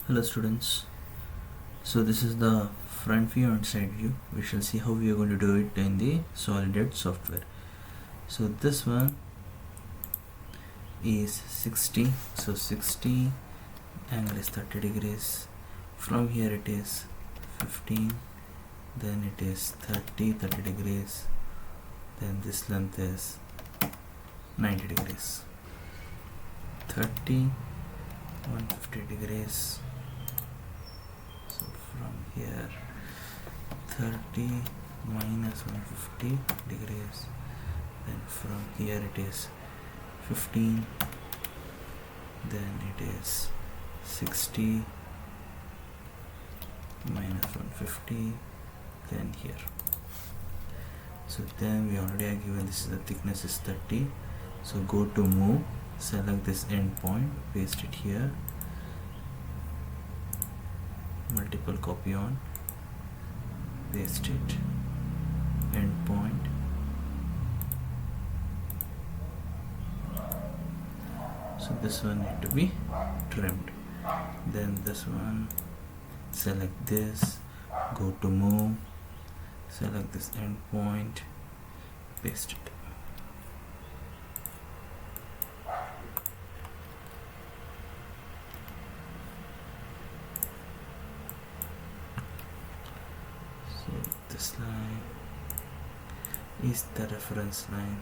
Hello students, so this is the front view and side view. We shall see how we are going to do it in the SolidEdge software. So this one is 60, so 60 angle is 30 degrees. From here it is 15, then it is 30 degrees, then this length is 90 degrees. 30, 150 degrees. So from here 30 minus 150 degrees, then from here it is 15, then it is 60 minus 150, then here. So then we already are given this is the thickness is 30, so go to move, select this end point, paste it here, multiple copy on, paste it, end point, so this one need to be trimmed. Then this one, select this, go to move, select this end point, paste it. So this line is the reference line.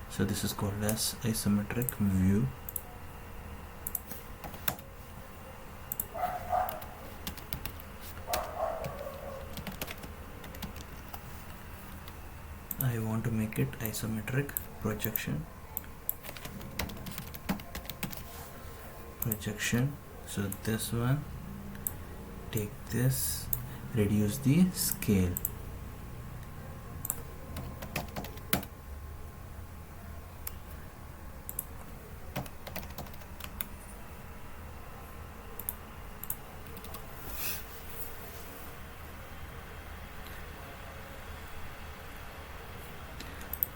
So this is called as isometric view. I want to make it isometric projection. So this one, take this, reduce the scale.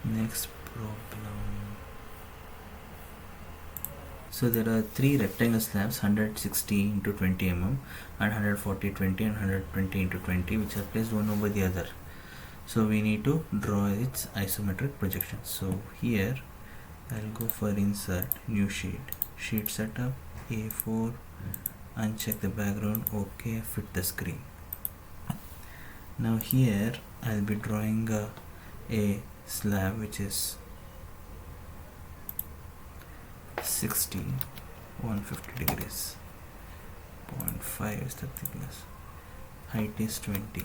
Next problem. So there are three rectangle slabs, 160 into 20 mm and 140 20 and 120 into 20, which are placed one over the other. So we need to draw its isometric projection. So here I'll go for insert, new sheet, sheet setup, A4, uncheck the background, OK, fit the screen. Now here I'll be drawing a slab which is 60, 150 degrees, 0.5 is the thickness, height is 20,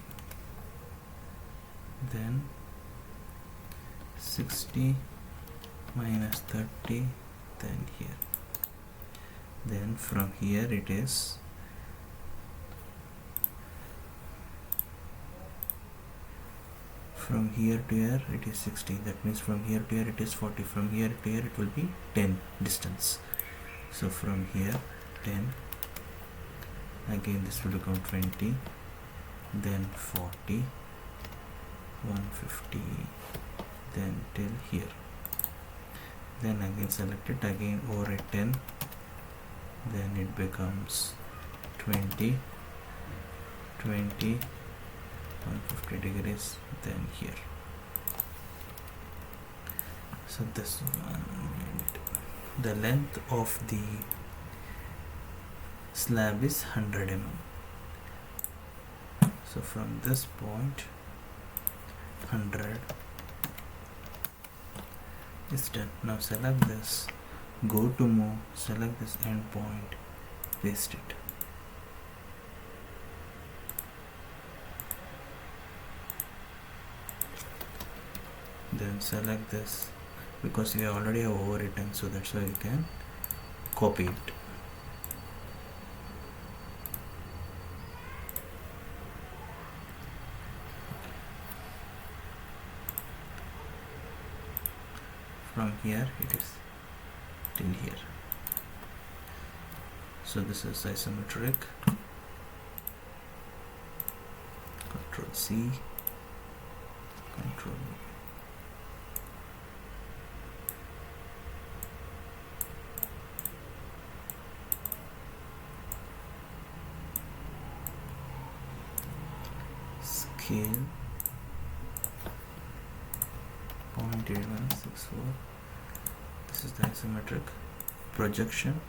then 60 minus 30, then here, then from here it is from here to here it is 60, that means from here to here it is 40, from here to here it will be 10 distance. So from here 10, again this will become 20, then 40, 150, then till here, then again select it, again over a 10, then it becomes 20, 20, 150 degrees, then here. So this one, the length of the slab is 100 mm. So from this point 100 is done. Now select this, go to move, select this end point, paste it. Then select this, because we already have overwritten, so that's why you can copy it. From here it is till here. So this is isometric. Control C, Control scale 0.8164. This is the isometric projection.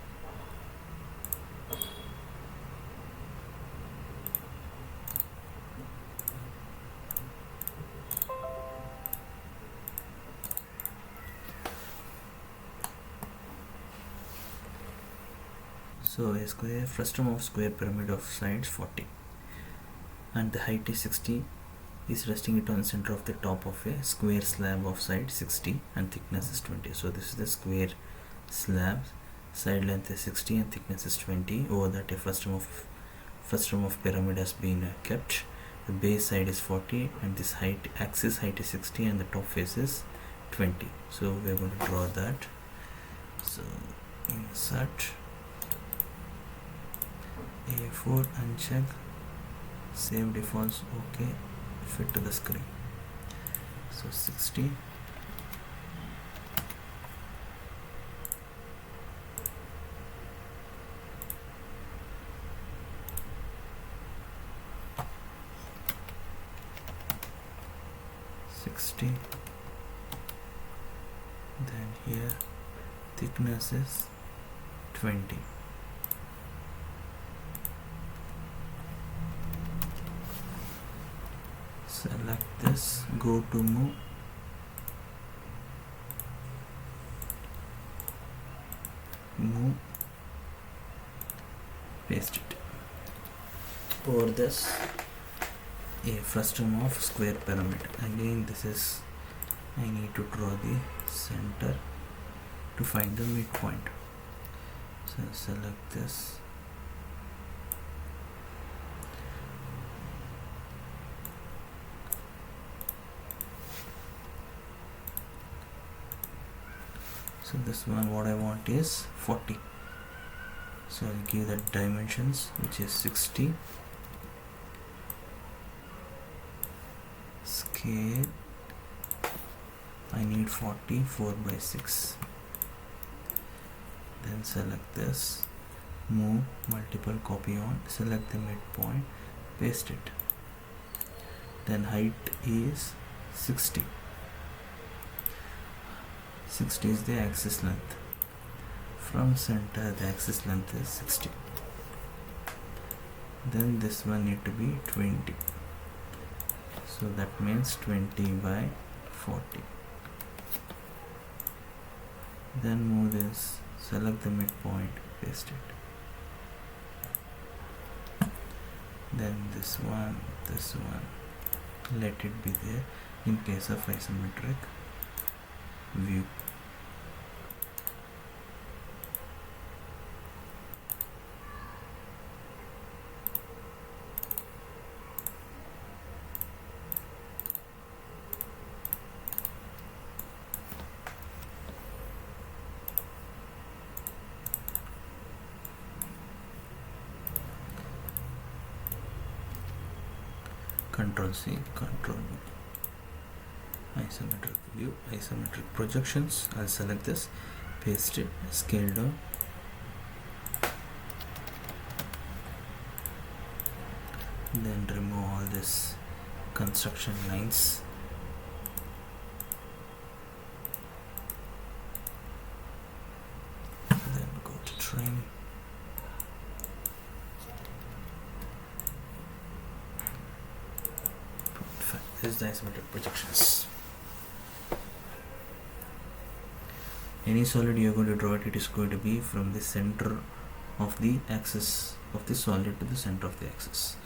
So a square frustum of square pyramid of sides 40 and the height is 60 is resting it on the center of the top of a square slab of side 60 and thickness is 20. So this is the square slab, side length is 60 and thickness is 20. Over that a frustum of pyramid has been kept. The base side is 40 and this height, axis height is 60 and the top face is 20. So we are going to draw that. So insert A4 uncheck, save defaults, OK, fit to the screen. So 60 60, then here thickness is 20. Select this, go to move, paste it. Over this a frustum of square pyramid. Again this is, I need to draw the center to find the midpoint. So select this, so this one what I want is 40, so I'll give the dimensions which is 60, scale I need 40, 4 by 6, then select this, move, multiple copy on, select the midpoint, paste it, then height is 60. 60 is the axis length. From center the axis length is 60. Then this one need to be 20. So that means 20 by 40. Then move this, select the midpoint, paste it. Then this one, let it be there in case of isometric view. Control C, Control V. Isometric view, isometric projections. I'll select this, paste it, scale down. Then remove all this construction lines. Then go to trim. This is the isometric projections. Any solid you are going to draw it is going to be from the center of the axis of the solid to the center of the axis.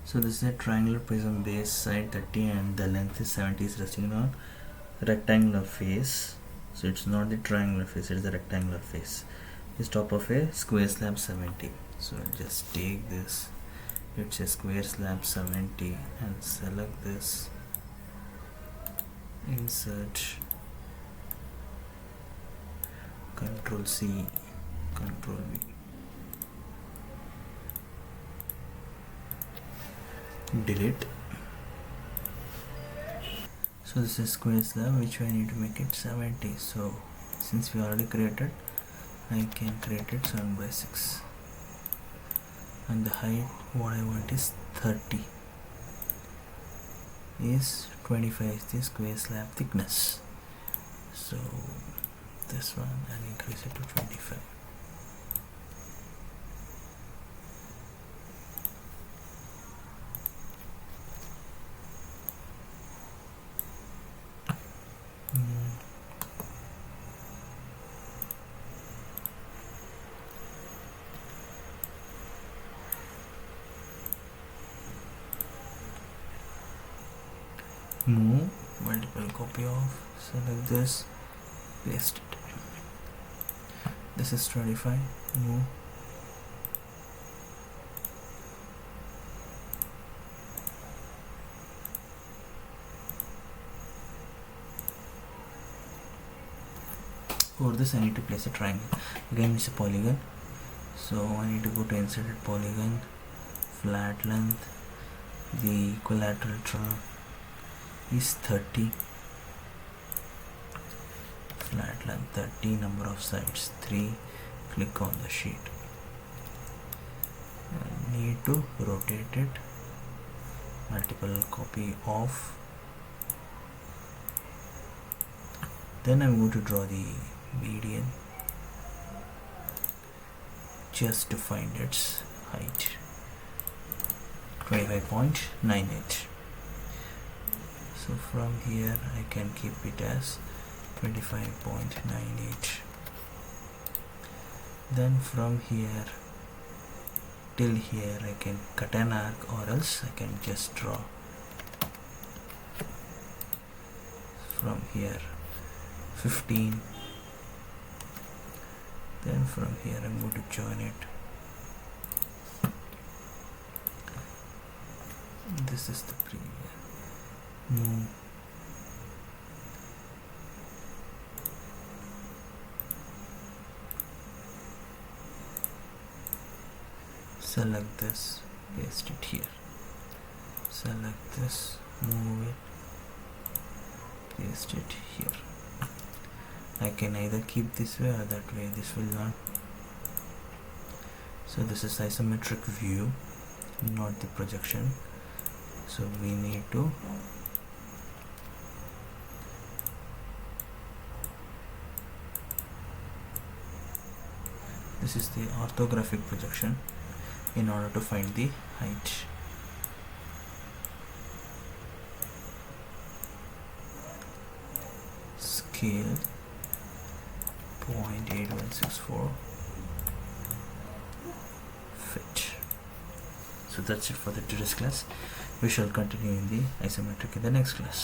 So this is a triangular prism, base side 30 and the length is 70, is resting on rectangular face. So it's not the triangular face, it's the rectangular face. It's top of a square slab 70. So I'll just take this, it's a square slab 70, and select this, insert, Control C, Control V, delete. So this is square slab which I need to make it 70. So since we already created, I can create it 7 by 6. And the height what I want is 30. is 25 is the square slab thickness. So this one I'll increase it to 25. Move, multiple copy of, select this, paste it. This is 25, move. For this I need to place a triangle. Again it's a polygon. So I need to go to inserted polygon, flat length, the equilateral is 30, flat length 30, number of sides 3, click on the sheet. I need to rotate it, multiple copy of. Then I'm going to draw the median just to find its height, 25.98. So from here I can keep it as 25.98. Then from here till here I can cut an arc, or else I can just draw from here 15. Then from here I'm going to join it. This is the previous. Move. Select this, paste it here. Select this, move it, paste it here. I can either keep this way or that way. This will not. So this is isometric view, not the projection. So we need to this is the orthographic projection in order to find the height. Scale 0.8164, fit. So that's it for the today's class. We shall continue in the isometric in the next class.